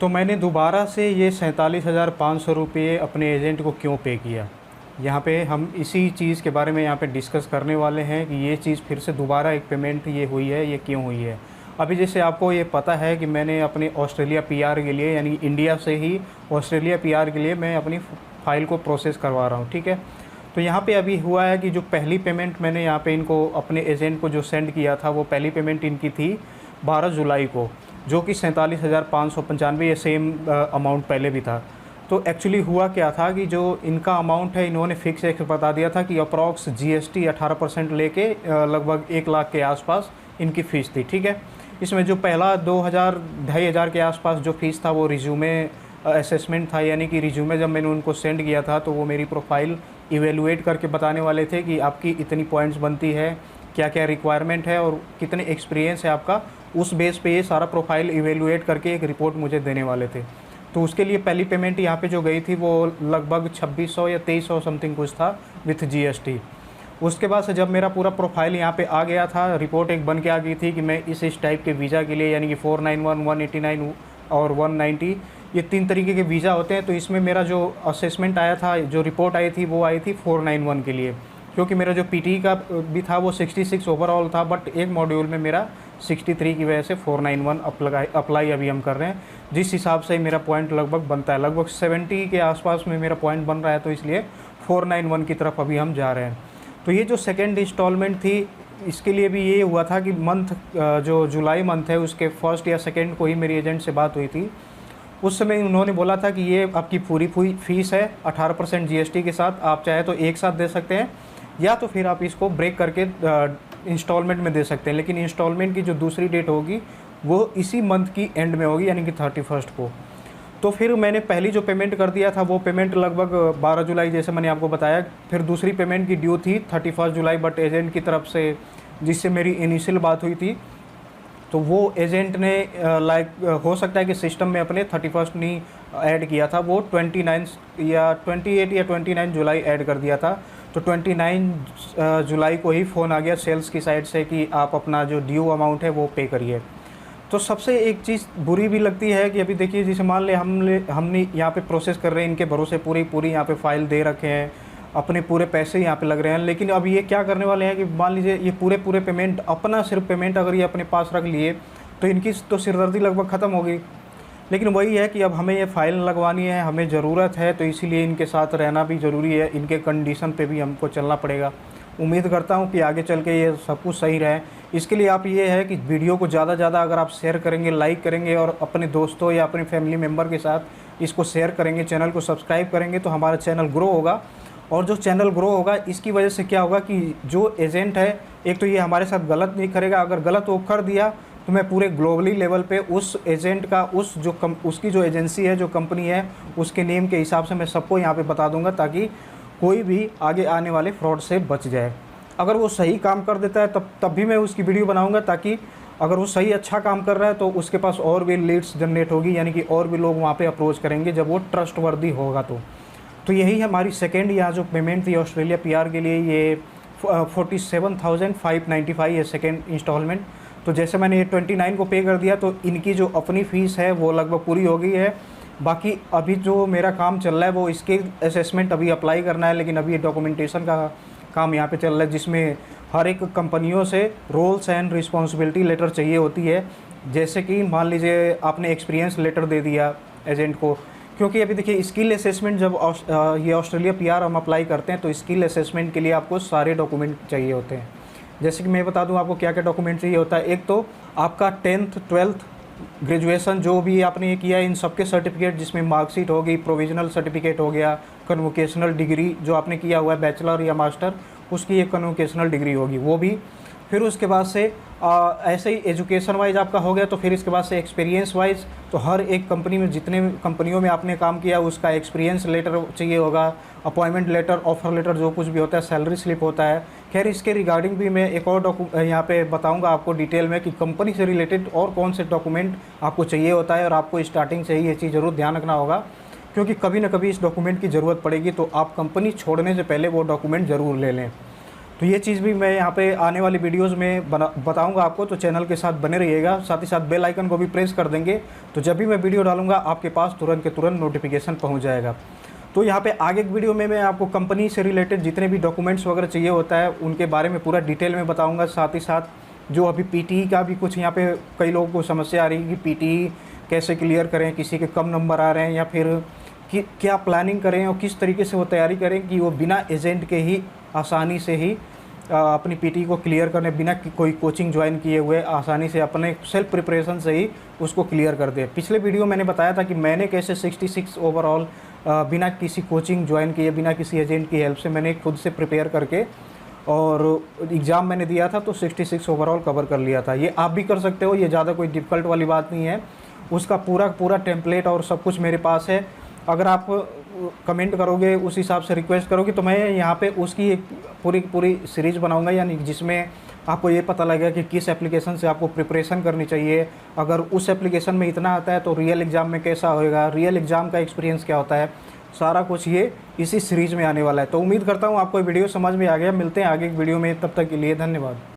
तो मैंने दोबारा से ये 47,500 रुपये अपने एजेंट को क्यों पे किया, यहाँ पे हम इसी चीज़ के बारे में यहाँ पे डिस्कस करने वाले हैं कि ये चीज़ फिर से दोबारा एक पेमेंट ये हुई है, ये क्यों हुई है। अभी जैसे आपको ये पता है कि मैंने अपने ऑस्ट्रेलिया पीआर के लिए, यानी इंडिया से ही ऑस्ट्रेलिया पीआर के लिए मैं अपनी फ़ाइल को प्रोसेस करवा रहा हूँ, ठीक है। तो यहाँ पे अभी हुआ है कि जो पहली पेमेंट मैंने यहाँ पे इनको अपने एजेंट को जो सेंड किया था, वो पहली पेमेंट इनकी थी 12 जुलाई को, जो कि 47,595, ये सेम अमाउंट पहले भी था। तो एक्चुअली हुआ क्या था कि जो इनका अमाउंट है, इन्होंने फिक्स एक बता दिया था कि अप्रॉक्स जीएसटी 18% लेके लगभग 1 लाख के आसपास इनकी फ़ीस थी, ठीक है। इसमें जो पहला 2,000 2,500 के आसपास जो फ़ीस था वो रिज्यूमे असेसमेंट था, यानी कि रिज्यूमे जब मैंने उनको सेंड किया था तो वो मेरी प्रोफाइल इवेलुएट करके बताने वाले थे कि आपकी इतनी पॉइंट्स बनती है, क्या क्या रिक्वायरमेंट है और कितने एक्सपीरियंस है आपका। उस बेस पे ये सारा प्रोफाइल इवेलुएट करके एक रिपोर्ट मुझे देने वाले थे। तो उसके लिए पहली पेमेंट यहाँ पे जो गई थी वो लगभग 2600 या 2300 समथिंग कुछ था विथ जीएसटी। उसके बाद से जब मेरा पूरा प्रोफाइल यहाँ पे आ गया था, रिपोर्ट एक बन के आ गई थी कि मैं इस टाइप के वीज़ा के लिए, यानी कि 491, 189 और 190, ये 3 तरीके के वीज़ा होते हैं। तो इसमें मेरा जो असेसमेंट आया था, जो रिपोर्ट आई थी, वो आई थी 491 के लिए, क्योंकि मेरा जो पीटी का भी था वो 66 ओवरऑल था, बट एक मॉड्यूल में मेरा 63 की वजह से 491 अप्लाई अभी हम कर रहे हैं। जिस हिसाब से मेरा पॉइंट लगभग बनता है, लगभग 70 के आसपास में मेरा पॉइंट बन रहा है, तो इसलिए 491 की तरफ अभी हम जा रहे हैं। तो ये जो सेकेंड इंस्टॉलमेंट थी, इसके लिए भी ये हुआ था कि मंथ जो जुलाई मंथ है उसके फर्स्ट या सेकेंड को ही मेरी एजेंट से बात हुई थी। उस समय उन्होंने बोला था कि ये आपकी पूरी फीस है 18% जीएसटी के साथ, आप चाहे तो एक साथ दे सकते हैं या तो फिर आप इसको ब्रेक करके इंस्टॉलमेंट में दे सकते हैं। लेकिन इंस्टॉलमेंट की जो दूसरी डेट होगी वो इसी मंथ की एंड में होगी, यानी कि 31 को। तो फिर मैंने पहली जो पेमेंट कर दिया था वो पेमेंट लगभग 12 जुलाई, जैसे मैंने आपको बताया। फिर दूसरी पेमेंट की ड्यू थी 31 जुलाई, बट एजेंट की तरफ से जिससे मेरी इनिशियल बात हुई थी, तो वो एजेंट ने हो सकता है कि सिस्टम में अपने 31 नहीं ऐड किया था, वो 29 या 28 या 29 जुलाई ऐड कर दिया था। तो 29 जुलाई को ही फ़ोन आ गया सेल्स की साइड से कि आप अपना जो ड्यू अमाउंट है वो पे करिए। तो सबसे एक चीज़ बुरी भी लगती है कि अभी देखिए, जैसे मान ले हमने यहाँ पे प्रोसेस कर रहे हैं, इनके भरोसे पूरी यहाँ पे फ़ाइल दे रखे हैं, अपने पूरे पैसे यहाँ पे लग रहे हैं। लेकिन अब ये क्या करने वाले हैं कि मान लीजिए ये पूरे पेमेंट, अपना सिर्फ पेमेंट अगर ये अपने पास रख लिए तो इनकी तो सिरदर्दी लगभग ख़त्म होगी। लेकिन वही है कि अब हमें ये फ़ाइल लगवानी है, हमें ज़रूरत है, तो इसीलिए इनके साथ रहना भी ज़रूरी है, इनके कंडीशन पे भी हमको चलना पड़ेगा। उम्मीद करता हूँ कि आगे चल के ये सब कुछ सही रहे। इसके लिए आप ये है कि वीडियो को ज़्यादा से ज़्यादा अगर आप शेयर करेंगे, लाइक करेंगे और अपने दोस्तों या अपने फैमिली मेम्बर के साथ इसको शेयर करेंगे, चैनल को सब्सक्राइब करेंगे, तो हमारा चैनल ग्रो होगा। और जो चैनल ग्रो होगा, इसकी वजह से क्या होगा कि जो एजेंट है, एक तो ये हमारे साथ गलत नहीं करेगा, अगर गलत वो कर दिया तो मैं पूरे ग्लोबली लेवल पे उस एजेंट का, उसकी जो एजेंसी है, जो कंपनी है, उसके नेम के हिसाब से मैं सबको यहाँ पे बता दूंगा, ताकि कोई भी आगे आने वाले फ्रॉड से बच जाए। अगर वो सही काम कर देता है तब भी मैं उसकी वीडियो बनाऊँगा, ताकि अगर वो सही अच्छा काम कर रहा है तो उसके पास और भी लीड्स जनरेट होगी, यानी कि और भी लोग वहाँ पर अप्रोच करेंगे जब वो ट्रस्टवर्दी होगा। तो यही हमारी सेकेंड यहाँ जो पेमेंट थी ऑस्ट्रेलिया पीआर के लिए, ये 47,595 है सेकेंड इंस्टॉलमेंट। तो जैसे मैंने ये 29 को पे कर दिया, तो इनकी जो अपनी फ़ीस है वो लगभग पूरी हो गई है। बाकी अभी जो मेरा काम चल रहा है वो इसके असेसमेंट अभी अप्लाई करना है, लेकिन अभी ये डॉक्यूमेंटेशन का काम यहाँ पे चल रहा है, जिसमें हर एक कंपनियों से रोल्स एंड रिस्पॉन्सिबिलिटी लेटर चाहिए होती है। जैसे कि मान लीजिए आपने एक्सपीरियंस लेटर दे दिया एजेंट को, क्योंकि अभी देखिए स्किल असेसमेंट जब ये ऑस्ट्रेलिया पीआर हम अप्लाई करते हैं, तो स्किल असेसमेंट के लिए आपको सारे डॉक्यूमेंट चाहिए होते हैं। जैसे कि मैं बता दूं आपको क्या क्या डॉक्यूमेंट चाहिए होता है। एक तो आपका 10th 12th ग्रेजुएशन जो भी आपने किया है, इन सबके सर्टिफिकेट, जिसमें मार्कशीट हो गई, प्रोविजनल सर्टिफिकेट हो गया, कन्वोकेशनल डिग्री जो आपने किया हुआ है बैचलर या मास्टर, उसकी एक कन्वोकेशनल डिग्री होगी, वो भी। फिर उसके बाद से ऐसे ही एजुकेशन वाइज आपका हो गया, तो फिर इसके बाद से एक्सपीरियंस वाइज, तो हर एक कंपनी में, जितने कंपनियों में आपने काम किया उसका एक्सपीरियंस लेटर चाहिए होगा, अपॉइंटमेंट लेटर, ऑफर लेटर, जो कुछ भी होता है, सैलरी स्लिप होता है। खैर इसके रिगार्डिंग भी मैं एक और यहाँ पे बताऊंगा आपको डिटेल में कि कंपनी से रिलेटेड और कौन से डॉक्यूमेंट आपको चाहिए होता है, और आपको स्टार्टिंग से ही ये चीज़ ज़रूर ध्यान रखना होगा, क्योंकि कभी ना कभी इस डॉक्यूमेंट की ज़रूरत पड़ेगी, तो आप कंपनी छोड़ने से पहले वो डॉक्यूमेंट ज़रूर ले लें। तो ये चीज़ भी मैं यहाँ पे आने वाली वीडियोस में बताऊंगा आपको, तो चैनल के साथ बने रहिएगा। साथ ही साथ बेल आइकन को भी प्रेस कर देंगे, तो जब भी मैं वीडियो डालूंगा आपके पास तुरंत के तुरंत नोटिफिकेशन पहुँच जाएगा। तो यहाँ पे आगे की वीडियो में मैं आपको कंपनी से रिलेटेड जितने भी डॉक्यूमेंट्स वगैरह चाहिए होता है उनके बारे में पूरा डिटेल में बताऊँगा। साथ ही साथ जो अभी पीटीई का भी कुछ यहाँ पे कई लोगों को समस्या आ रही है कि पीटीई कैसे क्लियर करें, किसी के कम नंबर आ रहे हैं या फिर कि क्या प्लानिंग करें और किस तरीके से वो तैयारी करें कि वो बिना एजेंट के ही आसानी से ही अपनी पीटी को क्लियर करने, बिना कोई कोचिंग ज्वाइन किए हुए आसानी से अपने सेल्फ प्रिपरेशन से ही उसको क्लियर कर दे। पिछले वीडियो मैंने बताया था कि मैंने कैसे 66 ओवरऑल बिना किसी कोचिंग ज्वाइन किए, बिना किसी एजेंट की हेल्प से मैंने खुद से प्रिपेयर करके और एग्ज़ाम मैंने दिया था तो 66 ओवरऑल कवर कर लिया था। ये आप भी कर सकते हो, ये ज़्यादा कोई डिफ़िकल्ट वाली बात नहीं है। उसका पूरा टेम्पलेट और सब कुछ मेरे पास है। अगर आप कमेंट करोगे, उस हिसाब से रिक्वेस्ट करोगे, तो मैं यहाँ पे उसकी एक पूरी सीरीज़ बनाऊंगा, यानी जिसमें आपको ये पता लगेगा कि किस एप्लीकेशन से आपको प्रिपरेशन करनी चाहिए। अगर उस एप्लीकेशन में इतना आता है तो रियल एग्ज़ाम में कैसा होएगा, रियल एग्ज़ाम का एक्सपीरियंस क्या होता है, सारा कुछ ये इसी सीरीज़ में आने वाला है। तो उम्मीद करता हूँ आपको वीडियो समझ में आ गया। मिलते हैं आगे एक वीडियो में, तब तक के लिए धन्यवाद।